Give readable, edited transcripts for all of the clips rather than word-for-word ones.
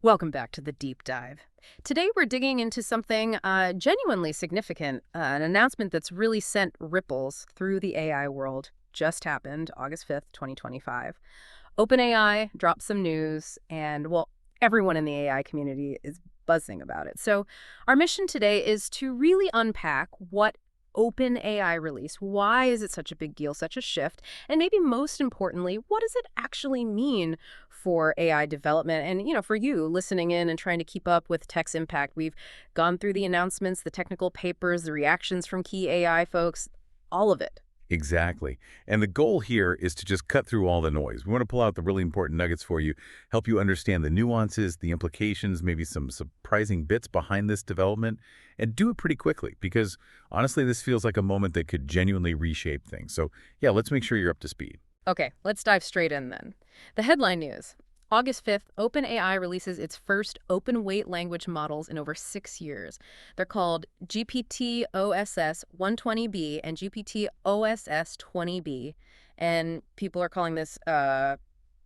Welcome back to the deep dive. Today we're digging into something genuinely significant, an announcement that's really sent ripples through the AI world. Just happened August 5th, 2025. OpenAI dropped some news, and well, everyone in the AI community is buzzing about it. So our mission today is to really unpack what OpenAI release, why is it such a big deal, such a shift, and maybe most importantly, what does it actually mean for AI development? And, for you listening in and trying to keep up with tech's impact, we've gone through the announcements, the technical papers, the reactions from key AI folks, all of it. Exactly. And the goal here is to just cut through all the noise. We want to pull out the really important nuggets for you, help you understand the nuances, the implications, maybe some surprising bits behind this development, and do it pretty quickly because, honestly, this feels like a moment that could genuinely reshape things. So, yeah, let's make sure you're up to speed. Okay, let's dive straight in then. The headline news. August 5th, OpenAI releases its first open-weight language models in over 6 years. They're called GPT-OSS-120B and GPT-OSS-20B, and people are calling this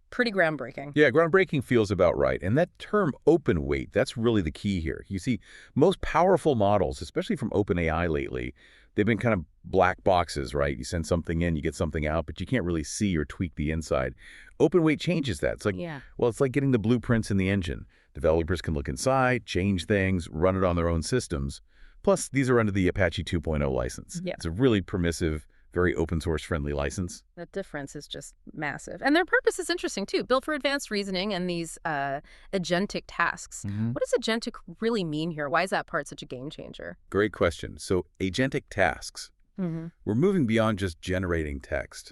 pretty groundbreaking. Yeah, groundbreaking feels about right. And that term open weight, that's really the key here. You see, most powerful models, especially from OpenAI lately, they've been kind of black boxes, right? You send something in, you get something out, but you can't really see or tweak the inside. Open weight changes that. It's like, well, it's like getting the blueprints in the engine. Developers can look inside, change things, run it on their own systems. Plus, these are under the Apache 2.0 license. Yeah. It's a really permissive, very open source friendly license. The difference is just massive. And their purpose is interesting, too. Built for advanced reasoning and these agentic tasks. What does agentic really mean here? Why is that part such a game changer? Great question. So agentic tasks. We're moving beyond just generating text.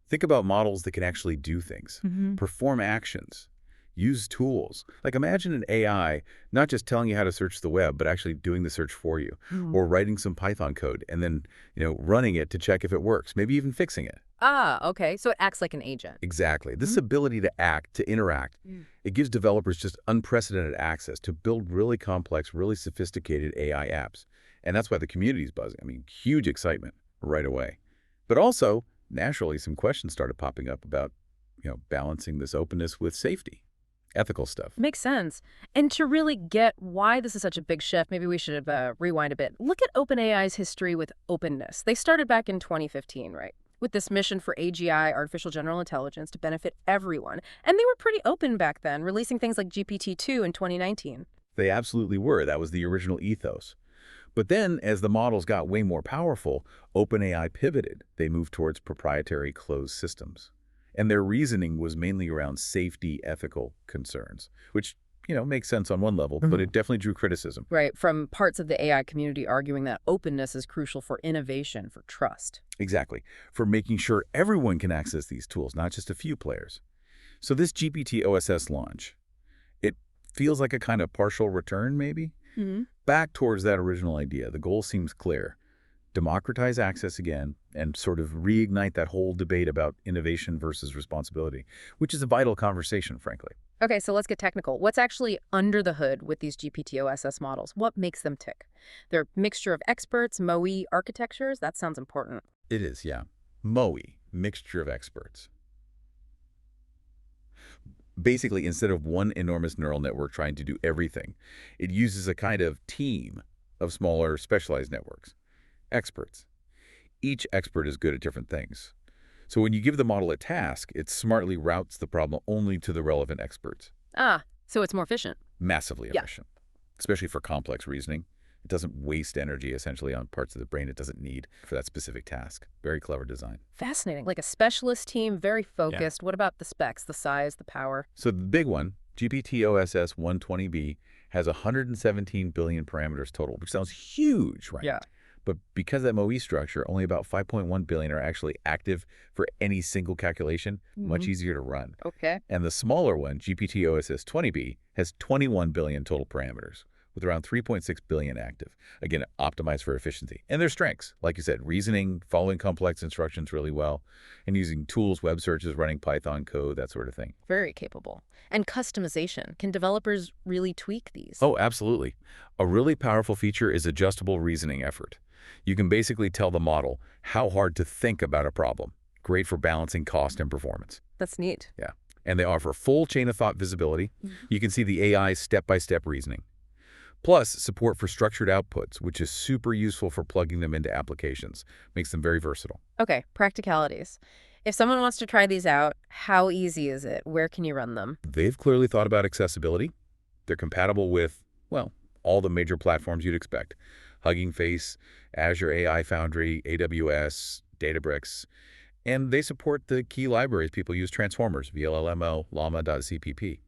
Think about models that can actually do things, perform actions, use tools. Like imagine an AI not just telling you how to search the web, but actually doing the search for you, or writing some Python code and then, running it to check if it works, maybe even fixing it. Ah, okay. So it acts like an agent. Exactly. This ability to act, to interact, it gives developers just unprecedented access to build really complex, really sophisticated AI apps. And that's why the community's buzzing. I mean, huge excitement right away. But also, naturally, some questions started popping up about, balancing this openness with safety. Ethical stuff. Makes sense. And to really get why this is such a big shift, maybe we should rewind a bit. Look at OpenAI's history with openness. They started back in 2015, right? With this mission for AGI, artificial general intelligence, to benefit everyone. And they were pretty open back then, releasing things like GPT-2 in 2019. They absolutely were. That was the original ethos. But then, as the models got way more powerful, OpenAI pivoted. They moved towards proprietary closed systems. And their reasoning was mainly around safety, ethical concerns, which, makes sense on one level, but it definitely drew criticism. Right, from parts of the AI community arguing that openness is crucial for innovation, for trust. Exactly, for making sure everyone can access these tools, not just a few players. So this GPT-OSS launch, it feels like a kind of partial return, maybe? Back towards that original idea. The goal seems clear. Democratize access again and sort of reignite that whole debate about innovation versus responsibility, which is a vital conversation, frankly. Okay, so let's get technical. What's actually under the hood with these GPT-OSS models? What makes them tick? They're a mixture of experts, MOE architectures? That sounds important. It is, yeah. MOE, mixture of experts. Basically, instead of one enormous neural network trying to do everything, it uses a kind of team of smaller specialized networks. Experts. Each expert is good at different things. So when you give the model a task, it smartly routes the problem only to the relevant experts. Ah, so it's more efficient. Massively efficient, especially for complex reasoning. It doesn't waste energy, essentially, on parts of the brain it doesn't need for that specific task. Very clever design. Fascinating. Like a specialist team, very focused. What about the specs, the size, the power? So the big one, GPT-OSS-120B, has 117 billion parameters total, which sounds huge, right? Yeah. But because of that MOE structure, only about 5.1 billion are actually active for any single calculation, much easier to run. Okay. And the smaller one, GPT-OSS-20B, has 21 billion total parameters, with around 3.6 billion active. Again, optimized for efficiency. And their strengths, like you said, reasoning, following complex instructions really well, and using tools, web searches, running Python code, that sort of thing. Very capable. And customization. Can developers really tweak these? Oh, absolutely. A really powerful feature is adjustable reasoning effort. You can basically tell the model how hard to think about a problem. Great for balancing cost and performance. That's neat. Yeah. and they offer full chain-of-thought visibility. Mhm. You can see the AI's step-by-step reasoning. Plus, support for structured outputs, which is super useful for plugging them into applications. Makes them very versatile. Okay, practicalities. If someone wants to try these out, how easy is it? Where can you run them? They've clearly thought about accessibility. They're compatible with, well, all the major platforms you'd expect. Hugging Face, Azure AI Foundry, AWS, Databricks, and they support the key libraries people use: Transformers, VLLMO, Llama.cpp.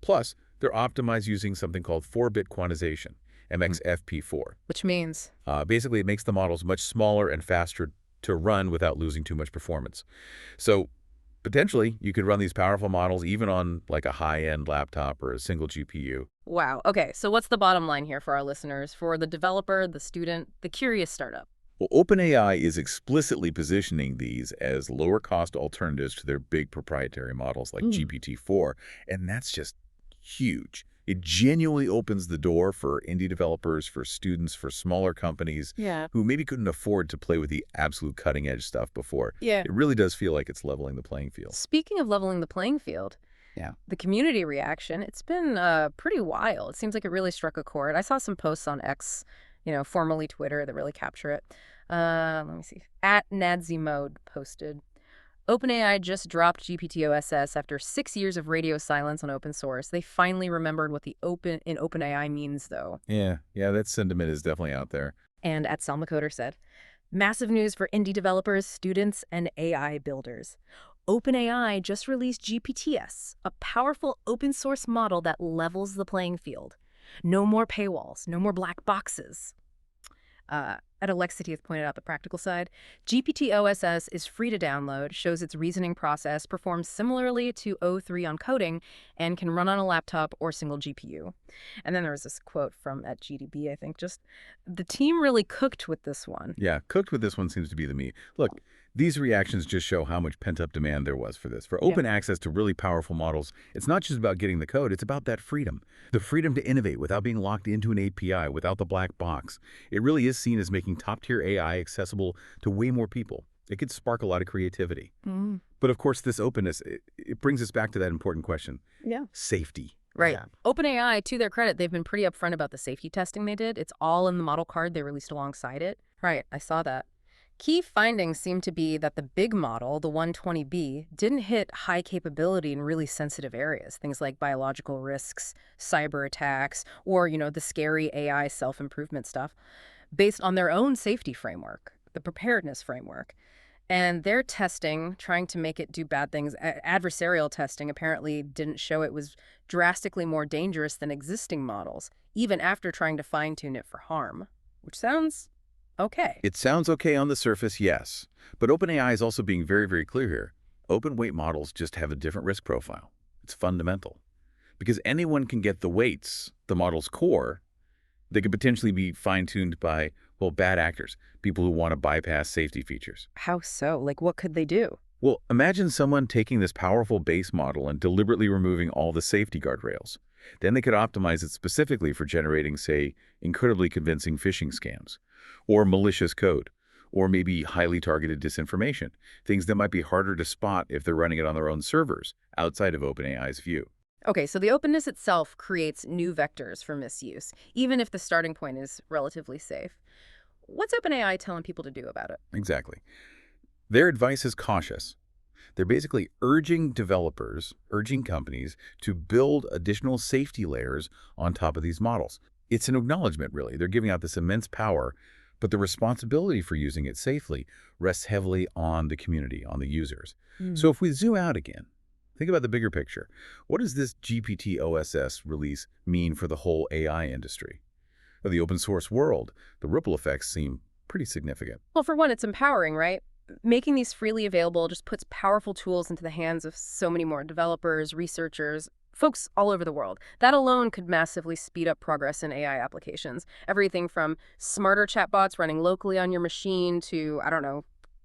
Plus, they're optimized using something called 4-bit quantization, MXFP4. Which means? Basically, it makes the models much smaller and faster to run without losing too much performance. So potentially, you could run these powerful models even on like a high-end laptop or a single GPU. Wow. Okay, so what's the bottom line here for our listeners, for the developer, the student, the curious startup? Well, OpenAI is explicitly positioning these as lower-cost alternatives to their big proprietary models like GPT-4, and that's just huge. It genuinely opens the door for indie developers, for students, for smaller companies Yeah. who maybe couldn't afford to play with the absolute cutting-edge stuff before. Yeah. It really does feel like it's leveling the playing field. Speaking of leveling the playing field, Yeah. the community reaction, it's been pretty wild. It seems like it really struck a chord. I saw some posts on X, formerly Twitter, that really capture it. Let me see. @Nadzimode posted, OpenAI just dropped GPT-OSS after 6 years of radio silence on open source. They finally remembered what the open in OpenAI means, though. Yeah, that sentiment is definitely out there. And @SelmaCoder said, massive news for indie developers, students, and AI builders. OpenAI just released GPT-S, a powerful open source model that levels the playing field. No more paywalls, no more black boxes. Alexity pointed out the practical side. GPT-OSS is free to download, shows its reasoning process, performs similarly to O3 on coding, and can run on a laptop or single GPU. And then there was this quote from @GDB, I think, just, the team really cooked with this one. Yeah, cooked with this one seems to be the meat. Look, these reactions just show how much pent-up demand there was for this. For open access to really powerful models, it's not just about getting the code, it's about that freedom. The freedom to innovate without being locked into an API, without the black box. It really is seen as making top-tier AI accessible to way more people. It could spark a lot of creativity. But of course, this openness, it brings us back to that important question. Yeah. Safety. Right. Yeah. OpenAI, to their credit, they've been pretty upfront about the safety testing they did. It's all in the model card they released alongside it. Right, I saw that. Key findings seem to be that the big model, the 120B, didn't hit high capability in really sensitive areas, things like biological risks, cyber attacks, or, the scary AI self-improvement stuff, based on their own safety framework, the preparedness framework. And their testing, trying to make it do bad things, adversarial testing apparently didn't show it was drastically more dangerous than existing models, even after trying to fine-tune it for harm, which sounds okay. It sounds okay on the surface, yes. But OpenAI is also being very, very clear here. Open weight models just have a different risk profile. It's fundamental. Because anyone can get the weights, the model's core, they could potentially be fine-tuned by, bad actors, people who want to bypass safety features. How so? Like, what could they do? Well, imagine someone taking this powerful base model and deliberately removing all the safety guardrails. Then they could optimize it specifically for generating, say, incredibly convincing phishing scams, or malicious code, or maybe highly targeted disinformation, things that might be harder to spot if they're running it on their own servers, outside of OpenAI's view. Okay, so the openness itself creates new vectors for misuse, even if the starting point is relatively safe. What's OpenAI telling people to do about it? Exactly. Their advice is cautious. They're basically urging developers, urging companies to build additional safety layers on top of these models. It's an acknowledgement, really. They're giving out this immense power, but the responsibility for using it safely rests heavily on the community, on the users. So if we zoom out again, think about the bigger picture. What does this GPT-OSS release mean for the whole AI industry? For the open source world, the ripple effects seem pretty significant. Well, for one, it's empowering, right? Making these freely available just puts powerful tools into the hands of so many more developers, researchers, folks all over the world. That alone could massively speed up progress in AI applications. Everything from smarter chatbots running locally on your machine to,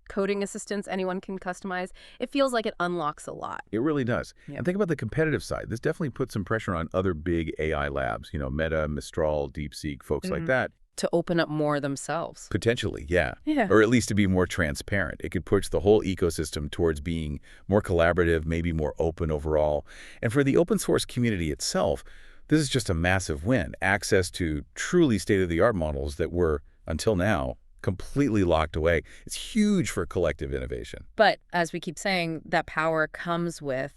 coding assistants anyone can customize. It feels like it unlocks a lot. It really does. Yep. And think about the competitive side. This definitely puts some pressure on other big AI labs, Meta, Mistral, DeepSeek, folks like that. To open up more themselves. Potentially, yeah. Yeah. Or at least to be more transparent. It could push the whole ecosystem towards being more collaborative, maybe more open overall. And for the open source community itself, this is just a massive win. Access to truly state-of-the-art models that were, until now, completely locked away. It's huge for collective innovation. But as we keep saying, that power comes with,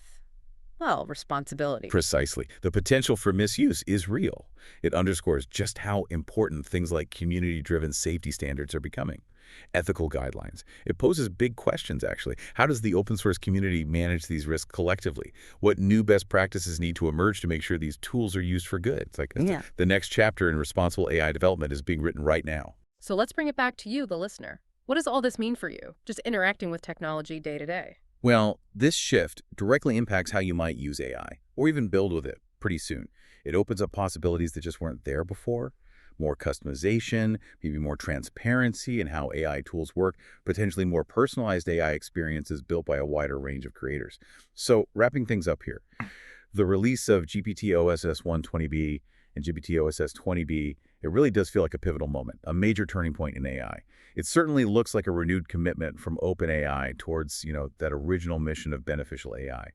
well, responsibility. Precisely. The potential for misuse is real. It underscores just how important things like community-driven safety standards are becoming. Ethical guidelines. It poses big questions, actually. How does the open source community manage these risks collectively? What new best practices need to emerge to make sure these tools are used for good? It's like Yeah. the next chapter in responsible AI development is being written right now. So let's bring it back to you, the listener. What does all this mean for you, just interacting with technology day to day? Well, this shift directly impacts how you might use AI, or even build with it pretty soon. It opens up possibilities that just weren't there before. More customization, maybe more transparency in how AI tools work, potentially more personalized AI experiences built by a wider range of creators. So wrapping things up here, the release of GPT-OSS-120B and GPT-OSS-20B, it really does feel like a pivotal moment, a major turning point in AI. It certainly looks like a renewed commitment from OpenAI towards, that original mission of beneficial AI.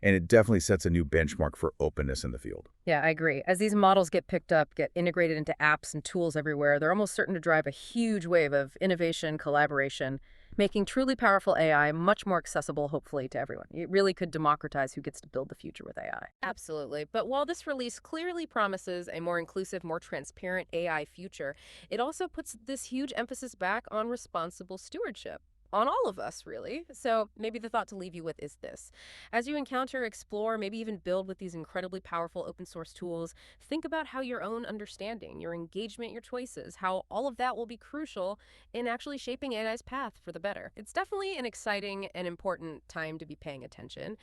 And it definitely sets a new benchmark for openness in the field. Yeah, I agree. As these models get picked up, get integrated into apps and tools everywhere, they're almost certain to drive a huge wave of innovation, collaboration, making truly powerful AI much more accessible, hopefully, to everyone. It really could democratize who gets to build the future with AI. Absolutely. But while this release clearly promises a more inclusive, more transparent AI future, it also puts this huge emphasis back on responsible stewardship. On all of us, really. So maybe the thought to leave you with is this. As you encounter, explore, maybe even build with these incredibly powerful open source tools, think about how your own understanding, your engagement, your choices, how all of that will be crucial in actually shaping AI's path for the better. It's definitely an exciting and important time to be paying attention.